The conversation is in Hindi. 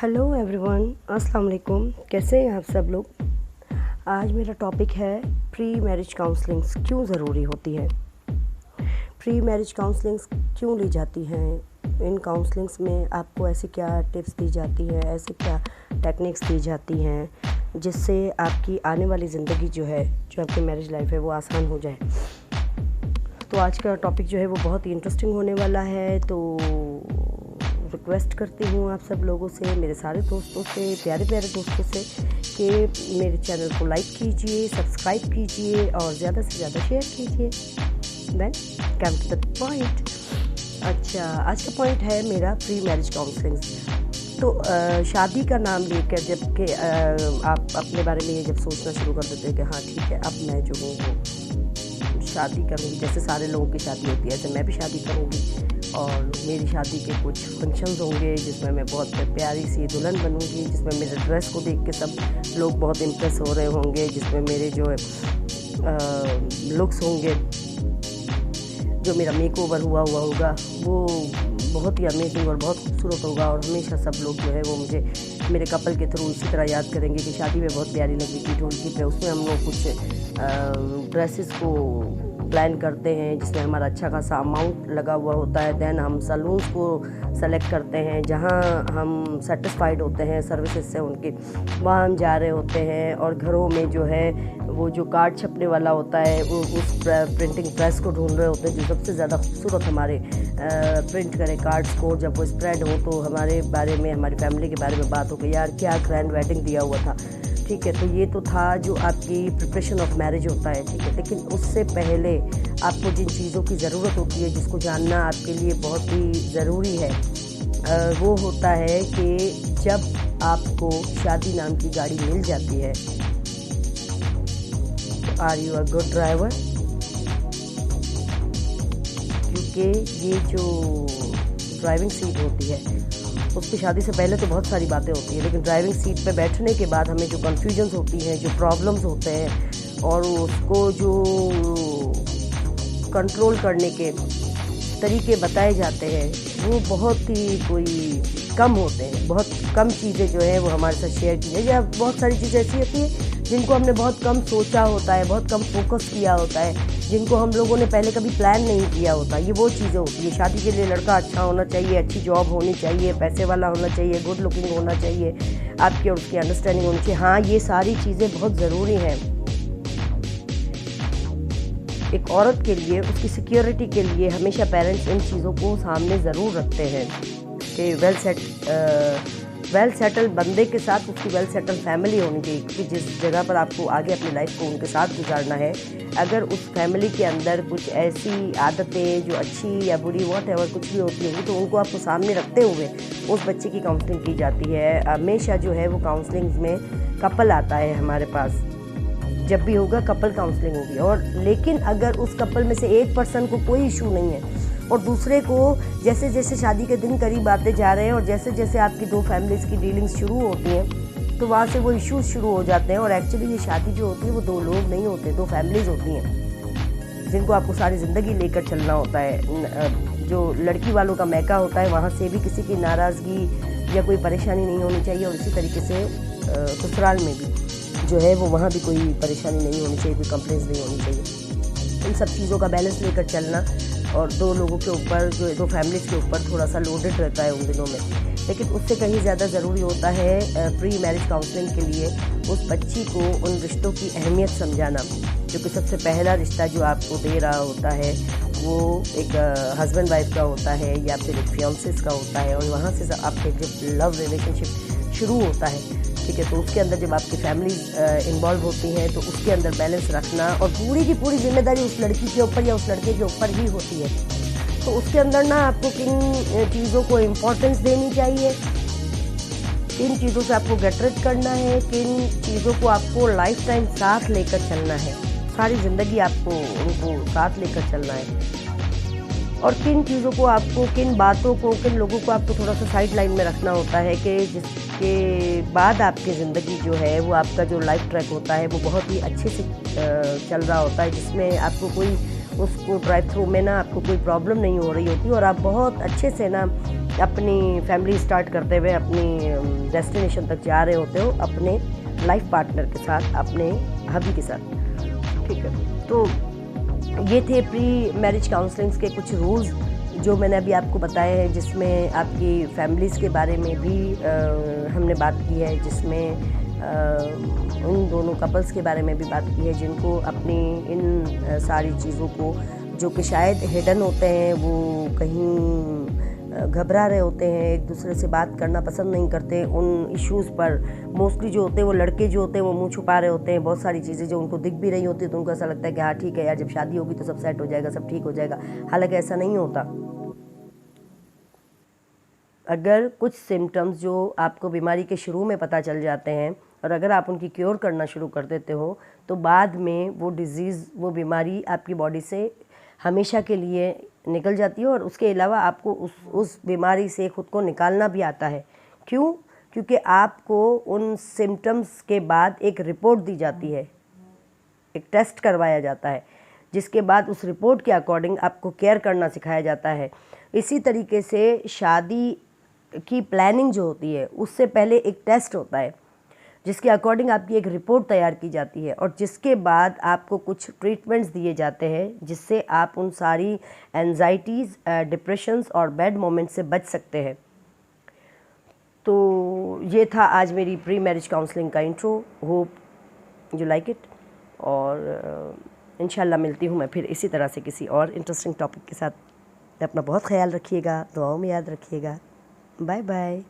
हेलो एवरीवन, अस्सलाम वालेकुम। कैसे हैं आप सब लोग। आज मेरा टॉपिक है प्री मैरिज काउंसलिंग्स क्यों ज़रूरी होती है। प्री मैरिज काउंसलिंग्स क्यों ली जाती हैं। इन काउंसलिंग्स में आपको ऐसी क्या टिप्स दी जाती हैं, ऐसे क्या टेक्निक्स दी जाती हैं जिससे आपकी आने वाली ज़िंदगी जो आपकी मैरिज लाइफ है वो आसान हो जाए। तो आज का टॉपिक जो है वो बहुत ही इंटरेस्टिंग होने वाला है। तो रिक्वेस्ट करती हूँ आप सब लोगों से, मेरे सारे दोस्तों से, प्यारे प्यारे दोस्तों से, कि मेरे चैनल को लाइक कीजिए, सब्सक्राइब कीजिए और ज़्यादा से ज़्यादा शेयर कीजिए। Then come to the point. अच्छा, आज का पॉइंट है मेरा प्री मैरिज काउंसलिंग। तो शादी का नाम लेकर जबकि आप अपने बारे में ये जब सोचना शुरू कर देते हैं कि हाँ ठीक है, अब मैं जो हूँ वो शादी करूँगी, जैसे सारे लोगों की शादी होती है ऐसे मैं भी शादी करूँगी और मेरी शादी के कुछ फंक्शंस होंगे जिसमें मैं बहुत प्यारी सी दुल्हन बनूंगी, जिसमें मेरे ड्रेस को देख के सब लोग बहुत इम्प्रेस हो रहे होंगे, जिसमें मेरे जो लुक्स होंगे, जो मेरा मेकओवर हुआ होगा वो बहुत ही अमेजिंग और बहुत खूबसूरत होगा। और हमेशा सब लोग जो है वो मुझे मेरे कपल के थ्रू इसी तरह याद करेंगे कि शादी में बहुत प्यारी लगी थी ढोलकी पे। उसमें हम लोग कुछ ड्रेसेस को प्लान करते हैं जिसमें हमारा अच्छा खासा अमाउंट लगा हुआ होता है। देन हम सैलून्स को सेलेक्ट करते हैं जहां हम सेटिस्फाइड होते हैं सर्विसेज से उनके, वहाँ हम जा रहे होते हैं। और घरों में जो है वो जो कार्ड छपने वाला होता है वो उस प्रिंटिंग प्रेस को ढूंढ रहे होते हैं जो सबसे ज़्यादा खूबसूरत हमारे प्रिंट करे कार्ड्स को। जब वो स्प्रेड हो तो हमारे बारे में, हमारी फैमिली के बारे में बात हो कि यार क्या ग्रैंड वेडिंग दिया हुआ था। ठीक है, तो ये तो था जो आपकी प्रिपरेशन ऑफ मैरिज होता है। ठीक है, लेकिन उससे पहले आपको जिन चीज़ों की ज़रूरत होती है, जिसको जानना आपके लिए बहुत ही ज़रूरी है, वो होता है कि जब आपको शादी नाम की गाड़ी मिल जाती है, are you a good driver. क्योंकि ये जो ड्राइविंग सीट होती है उस पर शादी से पहले तो बहुत सारी बातें होती हैं, लेकिन ड्राइविंग सीट पे बैठने के बाद हमें जो कन्फ्यूजन्स होती हैं, जो प्रॉब्लम्स होते हैं और उसको जो कंट्रोल करने के तरीके बताए जाते हैं वो बहुत ही कोई कम होते हैं। बहुत कम चीज़ें जो है वो हमारे साथ शेयर की जाए, या बहुत सारी चीज़ें ऐसी होती हैं जिनको हमने बहुत कम सोचा होता है, बहुत कम फोकस किया होता है, जिनको हम लोगों ने पहले कभी प्लान नहीं किया होता। ये वो चीज़ें होती है। शादी के लिए लड़का अच्छा होना चाहिए, अच्छी जॉब होनी चाहिए, पैसे वाला होना चाहिए, गुड लुकिंग होना चाहिए, आपकी और उसकी अंडरस्टैंडिंग होनी चाहिए। हाँ, ये सारी चीज़ें बहुत ज़रूरी हैं एक औरत के लिए, उसकी सिक्योरिटी के लिए। हमेशा पेरेंट्स इन चीज़ों को सामने ज़रूर रखते हैं कि वेल सेटल बंदे के साथ उसकी वेल सेटल फैमिली होनी चाहिए। क्योंकि जिस जगह पर आपको आगे अपनी लाइफ को उनके साथ गुजारना है, अगर उस फैमिली के अंदर कुछ ऐसी आदतें जो अच्छी या बुरी व्हाटएवर कुछ भी होती होगी तो उनको आपको सामने रखते हुए उस बच्चे की काउंसलिंग की जाती है। हमेशा जो है वो काउंसलिंग में कपल आता है हमारे पास, जब भी होगा कपल काउंसलिंग होगी। और लेकिन अगर उस कपल में से एक पर्सन को कोई इशू नहीं है और दूसरे को जैसे जैसे शादी के दिन करीब आते जा रहे हैं और जैसे जैसे आपकी दो फैमिलीज़ की डीलिंग्स शुरू होती हैं तो वहाँ से वो इश्यूज शुरू हो जाते हैं। और एक्चुअली ये शादी जो होती है वो दो लोग नहीं होते, दो फैमिलीज़ होती हैं जिनको आपको सारी ज़िंदगी लेकर चलना होता है। जो लड़की वालों का मैका होता है वहाँ से भी किसी की नाराज़गी या कोई परेशानी नहीं होनी चाहिए, और इसी तरीके से ससुराल में भी जो है वो वहाँ भी कोई परेशानी नहीं होनी चाहिए, कोई कंप्लेंट्स नहीं होनी चाहिए। इन सब चीज़ों का बैलेंस लेकर चलना और दो लोगों के ऊपर, जो दो फैमिलीज़ के ऊपर थोड़ा सा लोडेड रहता है उन दिनों में। लेकिन उससे कहीं ज़्यादा ज़रूरी होता है प्री मैरिज काउंसलिंग के लिए उस बच्ची को उन रिश्तों की अहमियत समझाना, जो कि सबसे पहला रिश्ता जो आपको दे रहा होता है वो एक हस्बैंड वाइफ का होता है या फिर एक फियांसेस का होता है। और वहाँ से आपके जब लव रिलेशनशिप शुरू होता है, ठीक है, तो उसके अंदर जब आपकी फैमिलीज इन्वॉल्व होती हैं तो उसके अंदर बैलेंस रखना और पूरी की पूरी जिम्मेदारी उस लड़की के ऊपर या उस लड़के के ऊपर ही होती है। तो उसके अंदर ना आपको किन चीज़ों को इम्पोर्टेंस देनी चाहिए, किन चीज़ों से आपको गेट रिच करना है, किन चीज़ों को आपको लाइफ टाइम साथ लेकर चलना है, सारी ज़िंदगी आपको उनको साथ लेकर चलना है, और किन चीज़ों को आपको, किन बातों को, किन लोगों को आपको थोड़ा सा साइड लाइन में रखना होता है कि जिसके बाद आपकी ज़िंदगी जो है वो आपका जो लाइफ ट्रैक होता है वो बहुत ही अच्छे से चल रहा होता है, जिसमें आपको कोई उसको ड्राइव थ्रू में ना आपको कोई प्रॉब्लम नहीं हो रही होती और आप बहुत अच्छे से ना अपनी फैमिली स्टार्ट करते हुए अपनी डेस्टिनेशन तक जा रहे होते हो अपने लाइफ पार्टनर के साथ, अपने हबी के साथ, ठीक है। तो ये थे प्री मैरिज काउंसलिंग्स के कुछ रूल्स जो मैंने अभी आपको बताए हैं, जिसमें आपकी फैमिलीज़ के बारे में भी हमने बात की है, जिसमें उन दोनों कपल्स के बारे में भी बात की है जिनको अपनी इन सारी चीज़ों को, जो कि शायद हिडन होते हैं, वो कहीं घबरा रहे होते हैं, एक दूसरे से बात करना पसंद नहीं करते उन इश्यूज़ पर। मोस्टली जो होते हैं वो लड़के जो होते हैं वो मुंह छुपा रहे होते हैं, बहुत सारी चीज़ें जो उनको दिख भी रही होती है तो उनको ऐसा लगता है कि हाँ ठीक है यार, जब शादी होगी तो सब सेट हो जाएगा, सब ठीक हो जाएगा। हालांकि ऐसा नहीं होता। अगर कुछ सिम्टम्स जो आपको बीमारी के शुरू में पता चल जाते हैं और अगर आप उनकी क्योर करना शुरू कर देते हो तो बाद में वो डिज़ीज़, वो बीमारी आपकी बॉडी से हमेशा के लिए निकल जाती है। और उसके अलावा आपको उस बीमारी से खुद को निकालना भी आता है। क्यों? क्योंकि आपको उन सिम्टम्स के बाद एक रिपोर्ट दी जाती है, एक टेस्ट करवाया जाता है, जिसके बाद उस रिपोर्ट के अकॉर्डिंग आपको केयर करना सिखाया जाता है। इसी तरीके से शादी की प्लानिंग जो होती है उससे पहले एक टेस्ट होता है जिसके अकॉर्डिंग आपकी एक रिपोर्ट तैयार की जाती है और जिसके बाद आपको कुछ ट्रीटमेंट्स दिए जाते हैं जिससे आप उन सारी एंजाइटीज़, डिप्रेशंस और बैड मोमेंट्स से बच सकते हैं। तो ये था आज मेरी प्री मैरिज काउंसलिंग का intro. Hope you like it, और इंशाल्लाह मिलती हूँ मैं फिर इसी तरह से किसी और इंटरेस्टिंग टॉपिक के साथ। अपना बहुत ख्याल रखिएगा, दुआओं में याद रखिएगा। Bye bye.